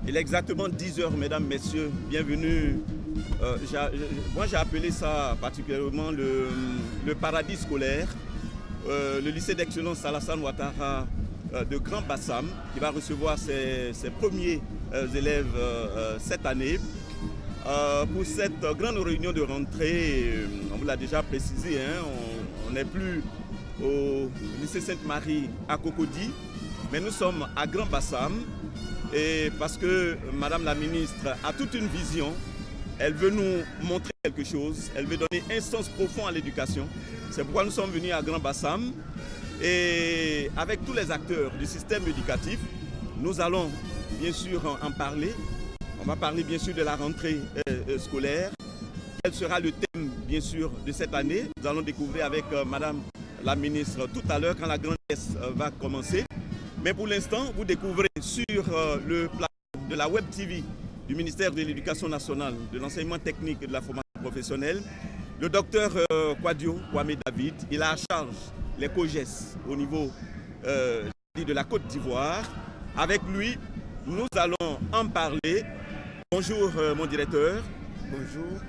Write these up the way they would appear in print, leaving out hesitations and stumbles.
Il est exactement 10 heures, mesdames, messieurs. Bienvenue. Moi, j'ai appelé ça particulièrement le paradis scolaire. Le lycée d'excellence Alassane Ouattara de Grand Bassam, qui va recevoir ses premiers élèves cette année. Pour cette grande réunion de rentrée, on vous l'a déjà précisé, hein, on n'est plus au lycée Sainte-Marie à Cocody, mais nous sommes à Grand Bassam. Et parce que Madame la ministre a toute une vision, elle veut nous montrer quelque chose, elle veut donner un sens profond à l'éducation. C'est pourquoi nous sommes venus à Grand Bassam. Et avec tous les acteurs du système éducatif, nous allons bien sûr en parler. On va parler bien sûr de la rentrée scolaire. Quel sera le thème bien sûr de cette année? Nous allons découvrir avec Madame la ministre tout à l'heure quand la grande pièce va commencer. Mais pour l'instant, vous découvrez sur le plateau de la Web TV du ministère de l'Éducation nationale, de l'enseignement technique et de la formation professionnelle, le docteur Kwadio Kwame David. Il a à charge les COGES au niveau de la Côte d'Ivoire. Avec lui, nous allons en parler. Bonjour mon directeur. Bonjour.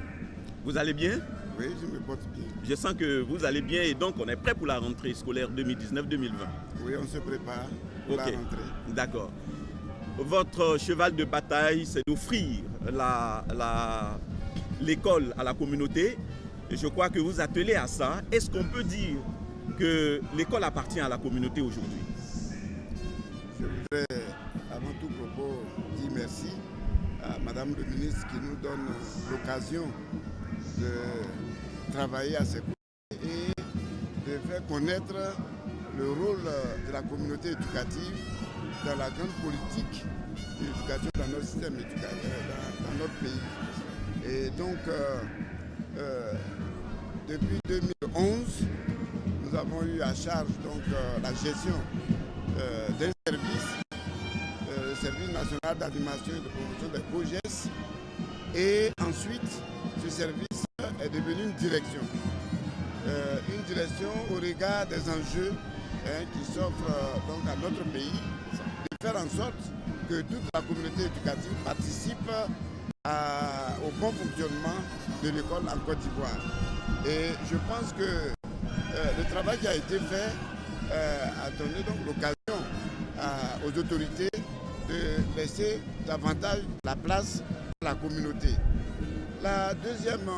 Vous allez bien? Oui, je me porte bien. Je sens que vous allez bien et donc on est prêt pour la rentrée scolaire 2019-2020. Oui, on se prépare pour la rentrée. D'accord. Votre cheval de bataille, c'est d'offrir l'école à la communauté. Et je crois que vous attelez à ça. Est-ce qu'on peut dire que l'école appartient à la communauté aujourd'hui? Je voudrais, avant tout propos, dire merci à Madame le ministre qui nous donne l'occasion de travailler à ses côtés et de faire connaître le rôle de la communauté éducative dans la grande politique de l'éducation dans notre système éducatif, dans notre pays. Et donc, depuis 2011, nous avons eu à charge donc, la gestion d'un service, le service national d'animation et de promotion des COGES. Et ensuite, ce service est devenu une direction au regard des enjeux qui s'offrent donc à notre pays, de faire en sorte que toute la communauté éducative participe au bon fonctionnement de l'école en Côte d'Ivoire. Et je pense que le travail qui a été fait a donné donc l'occasion aux autorités de laisser davantage la place à la communauté. La deuxième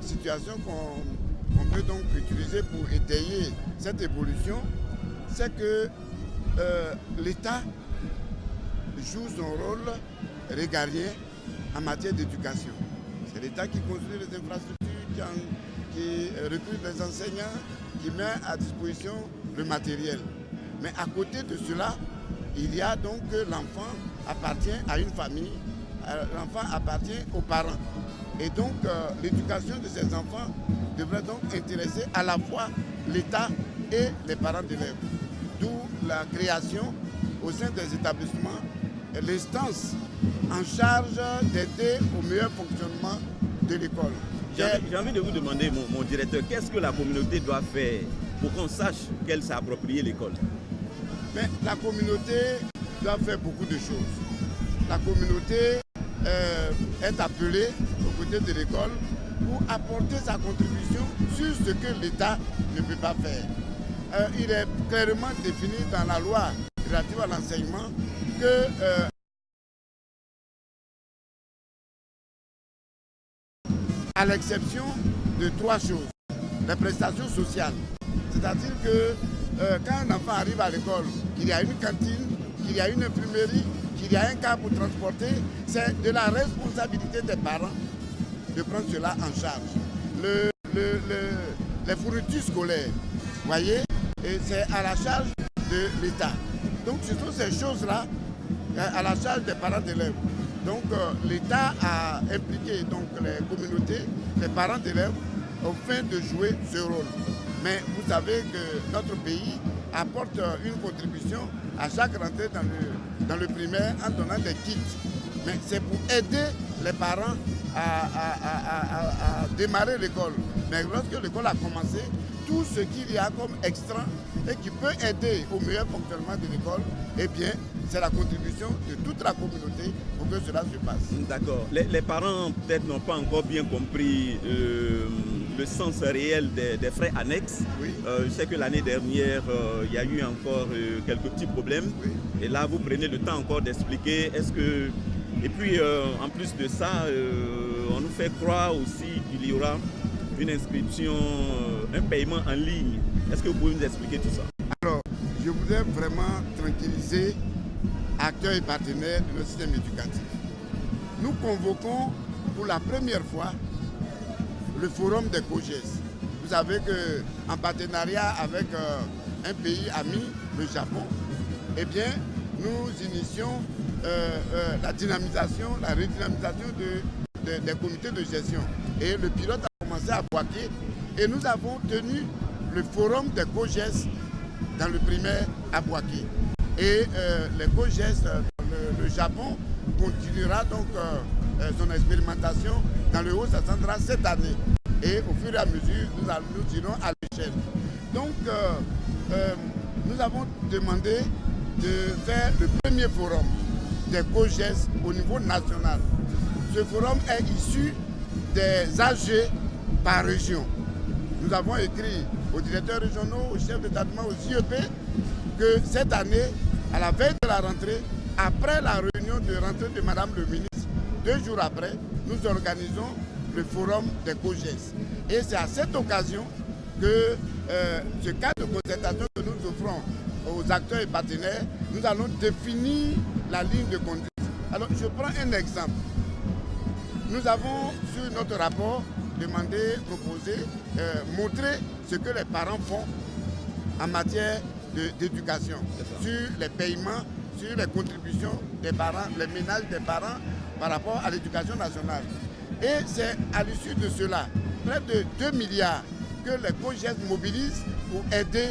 situation qu'on peut donc utiliser pour étayer cette évolution, c'est que l'État joue son rôle régalien en matière d'éducation. C'est l'État qui construit les infrastructures, qui recrute les enseignants, qui met à disposition le matériel. Mais à côté de cela, il y a donc que l'enfant appartient à une famille, l'enfant appartient aux parents. Et donc l'éducation de ces enfants devrait donc intéresser à la fois l'État et les parents d'élèves. D'où la création au sein des établissements, l'instance en charge d'aider au meilleur fonctionnement de l'école. J'ai envie de vous demander, mon directeur, qu'est-ce que la communauté doit faire pour qu'on sache qu'elle s'est appropriée l'école? Mais la communauté doit faire beaucoup de choses. La communauté est appelée aux côtés de l'école pour apporter sa contribution sur ce que l'État ne peut pas faire. Il est clairement défini dans la loi relative à l'enseignement que à l'exception de 3 choses, les prestations sociales. C'est-à-dire que quand un enfant arrive à l'école, qu'il y a une cantine, qu'il y a une imprimerie, qu'il y a un car pour transporter, c'est de la responsabilité des parents de prendre cela en charge. Les fournitures scolaires, voyez, c'est à la charge de l'État. Donc ce sont ces choses-là à la charge des parents d'élèves. Donc l'État a impliqué donc, les communautés, les parents d'élèves, afin de jouer ce rôle. Mais vous savez que notre pays apporte une contribution à chaque rentrée dans le primaire en donnant des kits. Mais c'est pour aider les parents à démarrer l'école. Mais lorsque l'école a commencé, tout tout ce qu'il y a comme extra et qui peut aider au meilleur fonctionnement de l'école, eh bien, c'est la contribution de toute la communauté pour que cela se passe. D'accord. Les parents peut-être n'ont pas encore bien compris le sens réel des frais annexes. Oui. Je sais que l'année dernière, il y a eu encore quelques petits problèmes. Oui. Et là, vous prenez le temps encore d'expliquer. Et puis, en plus de ça, on nous fait croire aussi qu'il y aura une inscription, un paiement en ligne. Est-ce que vous pouvez nous expliquer tout ça? Alors, je voudrais vraiment tranquilliser acteurs et partenaires de notre système éducatif. Nous convoquons pour la première fois le forum des COGES. Vous savez qu'en partenariat avec un pays ami, le Japon, eh bien, nous initions la redynamisation des comités de gestion. Et le pilote a commencé à Boaké et nous avons tenu le forum des COGES dans le primaire à Boaké. Et les COGES, le Japon continuera donc son expérimentation dans le Haut-Sassandra cette année. Et au fur et à mesure, nous irons à l'échelle. Donc, nous avons demandé de faire le premier forum des COGES au niveau national. Ce forum est issu des AG par région. Nous avons écrit aux directeurs régionaux, aux chefs d'établissement, aux IEP, que cette année, à la veille de la rentrée, après la réunion de rentrée de Madame le ministre, 2 jours après, nous organisons le forum des COGES. Et c'est à cette occasion que ce cadre de concertation que nous offrons aux acteurs et partenaires, nous allons définir la ligne de conduite. Alors, je prends un exemple. Nous avons, sur notre rapport, demandé, proposé, montrer ce que les parents font en matière d'éducation, sur les paiements, sur les contributions des parents, les ménages des parents par rapport à l'éducation nationale. Et c'est à l'issue de cela, près de 2 milliards que les COGES mobilisent pour aider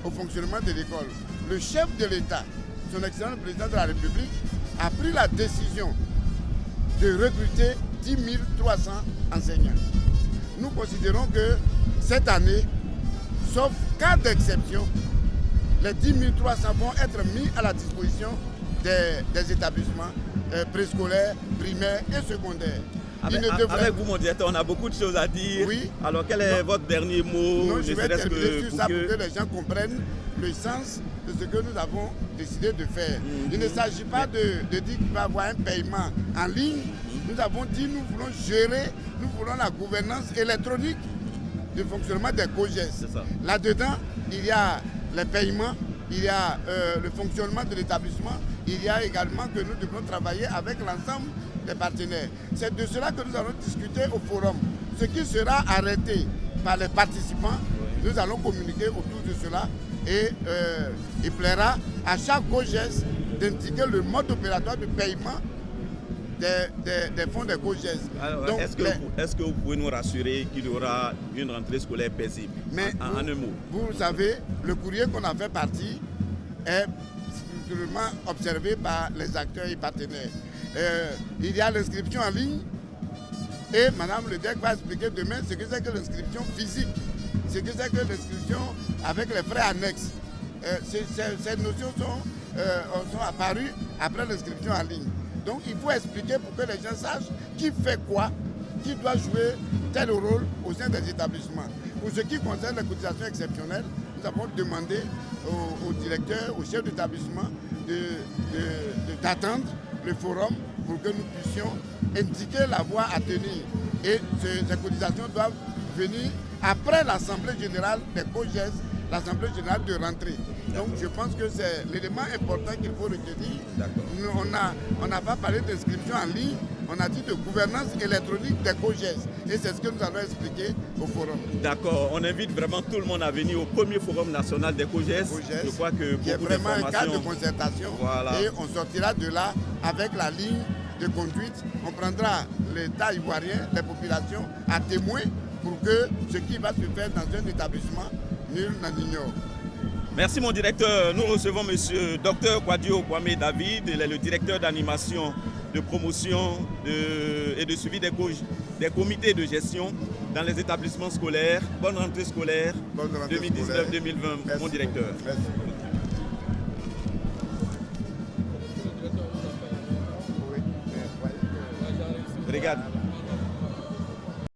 au fonctionnement de l'école. Le chef de l'État, son excellent président de la République, a pris la décision de recruter 10 300 enseignants. Nous considérons que cette année, sauf cas d'exception, les 10 300 vont être mis à la disposition des établissements préscolaires, primaires et secondaires. Avec vous, mon directeur, on a beaucoup de choses à dire. Oui. Alors, quel est votre dernier mot? Non, je vais terminer sur ça pour que les gens comprennent le sens de ce que nous avons décidé de faire. Il ne s'agit pas de dire qu'il va y avoir un paiement en ligne. Nous avons dit nous voulons gérer, nous voulons la gouvernance électronique du fonctionnement des COGES. Là-dedans, il y a les paiements, il y a le fonctionnement de l'établissement, il y a également que nous devons travailler avec l'ensemble des partenaires. C'est de cela que nous allons discuter au forum. Ce qui sera arrêté par les participants, nous allons communiquer autour de cela et il plaira à chaque COGES d'indiquer le mode opératoire de paiement des fonds des COGES. Donc, est-ce que vous pouvez nous rassurer qu'il y aura une rentrée scolaire paisible? Mais en un mot. Vous savez, le courrier qu'on a fait partie est strictement observé par les acteurs et partenaires. Il y a l'inscription en ligne et Madame le DEC va expliquer demain ce que c'est que l'inscription physique, ce que c'est que l'inscription avec les frais annexes. Ces notions sont apparues après l'inscription en ligne. Donc il faut expliquer pour que les gens sachent qui fait quoi, qui doit jouer tel rôle au sein des établissements. Pour ce qui concerne les cotisations exceptionnelles, nous avons demandé aux directeurs, aux chefs d'établissement d'attendre le forum pour que nous puissions indiquer la voie à tenir. Et ces cotisations doivent venir après l'Assemblée générale des COGES, l'Assemblée générale de rentrée. Donc je pense que c'est l'élément important qu'il faut retenir. On n'a pas parlé d'inscription en ligne, on a dit de gouvernance électronique des COGES. Et c'est ce que nous allons expliquer au forum. D'accord, on invite vraiment tout le monde à venir au premier forum national des COGES. Je crois que qui est vraiment un cadre de concertation. Voilà. Et on sortira de là avec la ligne de conduite. On prendra l'État ivoirien, les populations à témoin pour que ce qui va se faire dans un établissement, nul n'en ignore. Merci mon directeur. Nous recevons M. Dr Kwadio Kwame David. Il est le directeur d'animation, de promotion et de suivi des comités de gestion dans les établissements scolaires. Bonne rentrée scolaire 2019-2020, mon directeur. Merci. Regarde.